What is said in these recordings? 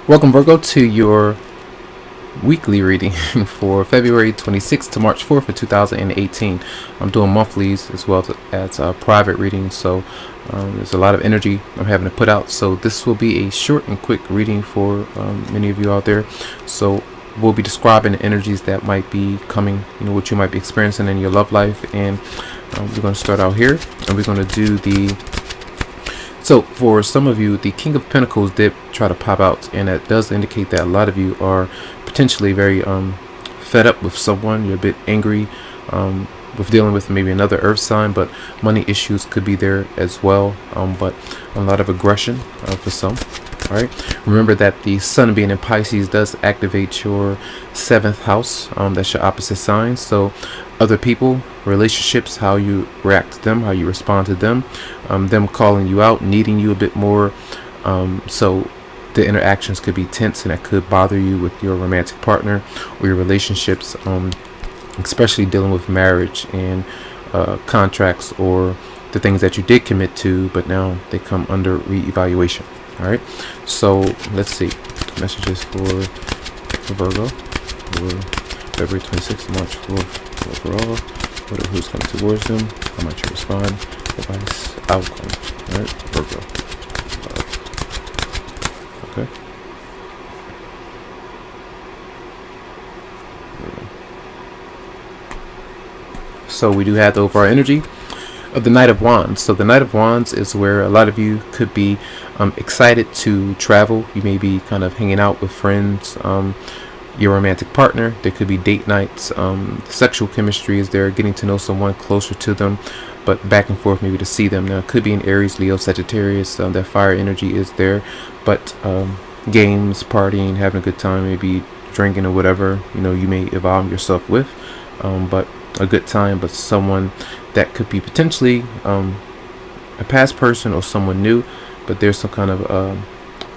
Welcome, Virgo, to your weekly reading for February 26th to March 4th of 2018. I'm doing monthlies as well as private readings, so there's a lot of energy I'm having to put out. So this will be a short and quick reading for many of you out there. So we'll be describing the energies that might be coming, what you might be experiencing in your love life. And we're going to start out here, and we're going to do So for some of you, the King of Pentacles did try to pop out, and that does indicate that a lot of you are potentially very fed up with someone. You're a bit angry with dealing with maybe another earth sign, but money issues could be there as well, but a lot of aggression for some. All right, remember that the sun being in Pisces does activate your 7th house. That's your opposite sign. So other people, relationships, how you react to them, how you respond to them, them calling you out, needing you a bit more. So the interactions could be tense, and that could bother you with your romantic partner or your relationships, especially dealing with marriage and contracts, or the things that you did commit to, but now they come under reevaluation. All right, so let's see messages for Virgo for February 26th to March 4th overall. Who's coming towards them? How much you respond? Advice, outcome. All right, Virgo. Okay. So we do have the overall energy of the Knight of Wands. So the Knight of Wands is where a lot of you could be excited to travel. You may be kind of hanging out with friends, your romantic partner. There could be date nights. Sexual chemistry is there, getting to know someone closer to them, but back and forth maybe to see them. Now it could be an Aries, Leo, Sagittarius. That fire energy is there, but games, partying, having a good time, maybe drinking or whatever, you may involve yourself with, but a good time, but someone that could be potentially a past person or someone new, but there's some kind of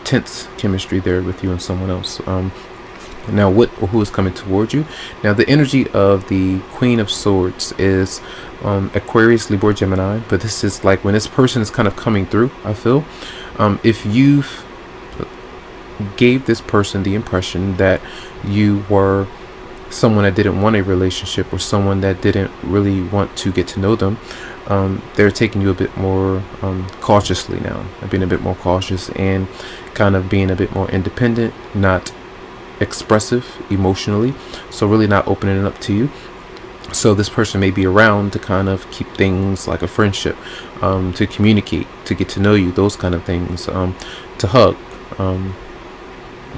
tense chemistry there with you and someone else. Now who is coming towards you? Now the energy of the Queen of Swords is Aquarius, Libra, Gemini, but this is like when this person is kind of coming through, I feel. If you've gave this person the impression that you were someone that didn't want a relationship, or someone that didn't really want to get to know them, they're taking you a bit more cautiously now, being a bit more cautious and kind of being a bit more independent, not expressive emotionally, so really not opening it up to you. So this person may be around to kind of keep things like a friendship, to communicate, to get to know you, those kind of things, to hug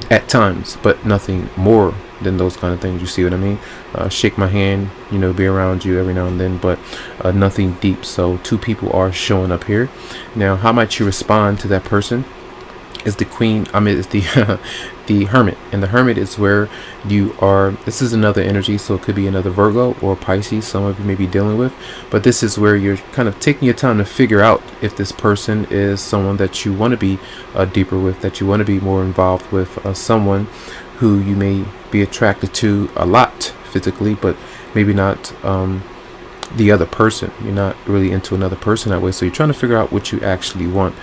at times, but nothing more than those kind of things. You see what I mean? Shake my hand, be around you every now and then, but nothing deep. So 2 people are showing up here. Now how might you respond to that person? Is the Queen, is the the Hermit, and the Hermit is where you are. This is another energy, so it could be another Virgo or Pisces some of you may be dealing with, but this is where you're kind of taking your time to figure out if this person is someone that you want to be deeper with, that you want to be more involved with, someone who you may be attracted to a lot physically, but maybe not the other person. You're not really into another person that way, so you're trying to figure out what you actually want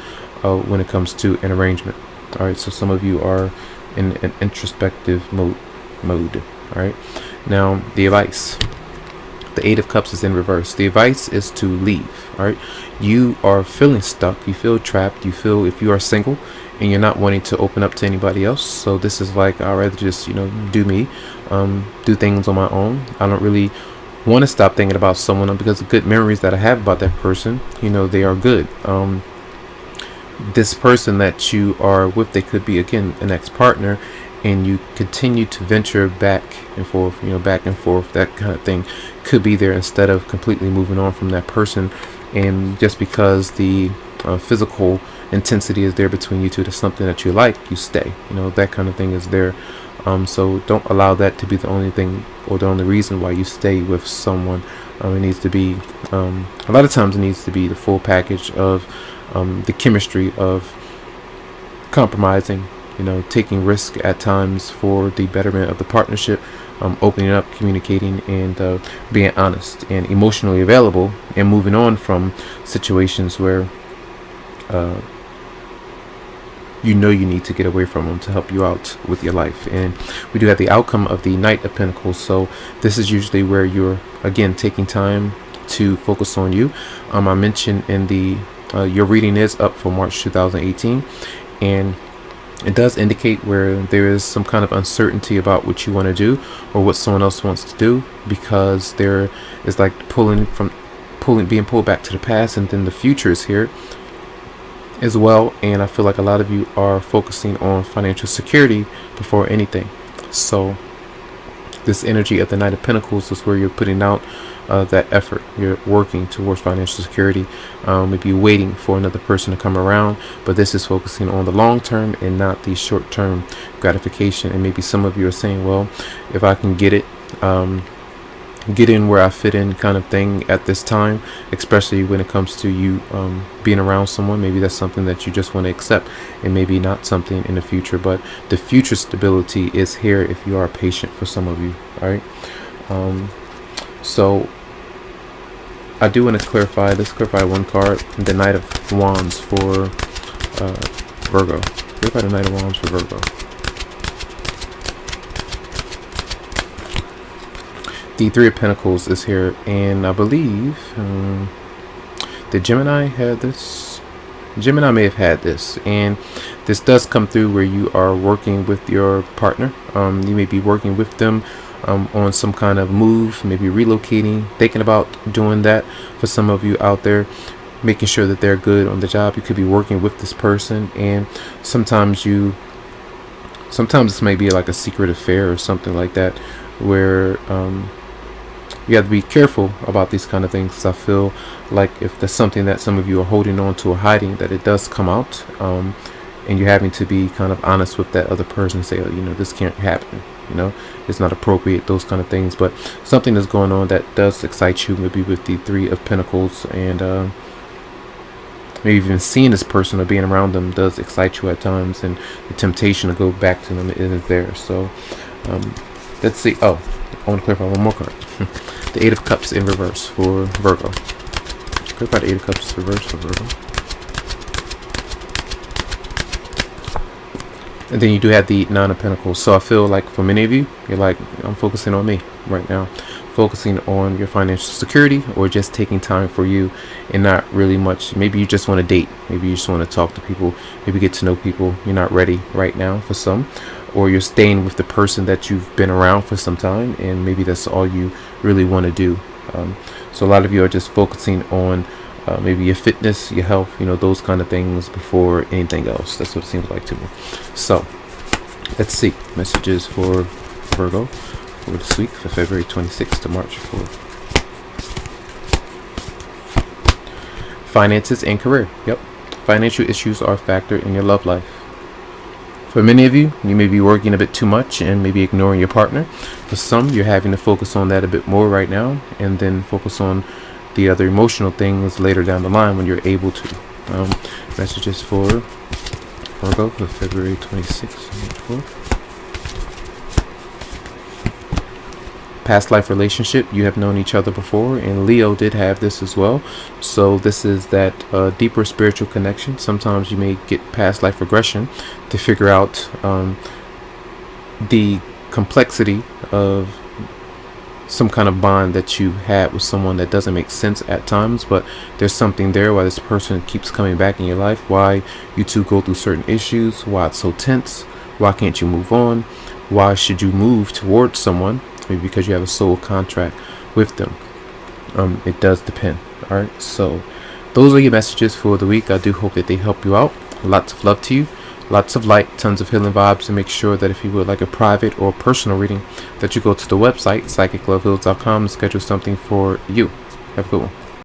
when it comes to an arrangement. All right, so some of you are in an introspective mode. All right, now the advice, the 8 of Cups is in reverse. The advice is to leave. All right, you are feeling stuck, you feel trapped, you feel, if you are single and you're not wanting to open up to anybody else, so this is like, I'd rather just do me, do things on my own. I don't really want to stop thinking about someone, because the good memories that I have about that person, they are good. This person that you are with, they could be, again, an ex-partner, and you continue to venture back and forth, back and forth, that kind of thing could be there, instead of completely moving on from that person. And just because the physical intensity is there between you two, to something that you like, you stay, that kind of thing is there. So don't allow that to be the only thing or the only reason why you stay with someone. It needs to be, a lot of times it needs to be the full package of the chemistry of compromising, taking risk at times for the betterment of the partnership, opening up, communicating, and being honest and emotionally available, and moving on from situations where you know you need to get away from them to help you out with your life. And we do have the outcome of the Knight of Pentacles. So this is usually where you're, again, taking time to focus on you. I mentioned in the your reading is up for March 2018, and it does indicate where there is some kind of uncertainty about what you want to do or what someone else wants to do, because there is like being pulled back to the past, and then the future is here as well. And I feel like a lot of you are focusing on financial security before anything. So this energy of the Knight of Pentacles is where you're putting out that effort. You're working towards financial security, maybe waiting for another person to come around, but this is focusing on the long term and not the short term gratification. And maybe some of you are saying, well, if I can get in where I fit in kind of thing at this time, especially when it comes to you being around someone, maybe that's something that you just want to accept, and maybe not something in the future. But the future stability is here if you are patient, for some of you. All right. So I do want to clarify, let's clarify one card, the Knight of Wands for Virgo. Clarify the Knight of Wands for Virgo. The Three of Pentacles is here, and I believe the Gemini had this. Gemini may have had this, and this does come through where you are working with your partner. You may be working with them on some kind of move, maybe relocating, thinking about doing that. For some of you out there, making sure that they're good on the job. You could be working with this person, and sometimes this may be like a secret affair or something like that, where you have to be careful about these kind of things. 'Cause I feel like if there's something that some of you are holding on to or hiding, that it does come out, and you're having to be kind of honest with that other person and say, oh, this can't happen, it's not appropriate, those kind of things. But something is going on that does excite you, maybe with the Three of Pentacles, and maybe even seeing this person or being around them does excite you at times, and the temptation to go back to them isn't there. So let's see. Oh, I want to clarify one more card. The Eight of Cups in reverse for Virgo. Clarify the Eight of Cups reverse for Virgo. And then you do have the Nine of Pentacles. So I feel like for many of you, you're like, I'm focusing on me right now. Focusing on your financial security, or just taking time for you, and not really much. Maybe you just want to date. Maybe you just want to talk to people. Maybe get to know people. You're not ready right now for some. Or you're staying with the person that you've been around for some time, and maybe that's all you really want to do. So a lot of you are just focusing on maybe your fitness, your health, those kind of things before anything else. That's what it seems like to me. So let's see messages for Virgo for this week, for February 26th to March 4th. Finances and career. Yep. Financial issues are a factor in your love life. For many of you, you may be working a bit too much and maybe ignoring your partner. For some, you're having to focus on that a bit more right now, and then focus on the other emotional things later down the line when you're able to. Messages for Virgo for February 26th. Past life relationship, you have known each other before, and Leo did have this as well. So this is that deeper spiritual connection. Sometimes you may get past life regression to figure out the complexity of some kind of bond that you had with someone that doesn't make sense at times, but there's something there why this person keeps coming back in your life, why you two go through certain issues, why it's so tense, why can't you move on, why should you move towards someone, maybe because you have a soul contract with them. It does depend. All right, so those are your messages for the week. I do hope that they help you out. Lots of love to you, lots of light, tons of healing vibes, and make sure that if you would like a private or personal reading, that you go to the website psychicloveheals.com and schedule something for you. Have a good one.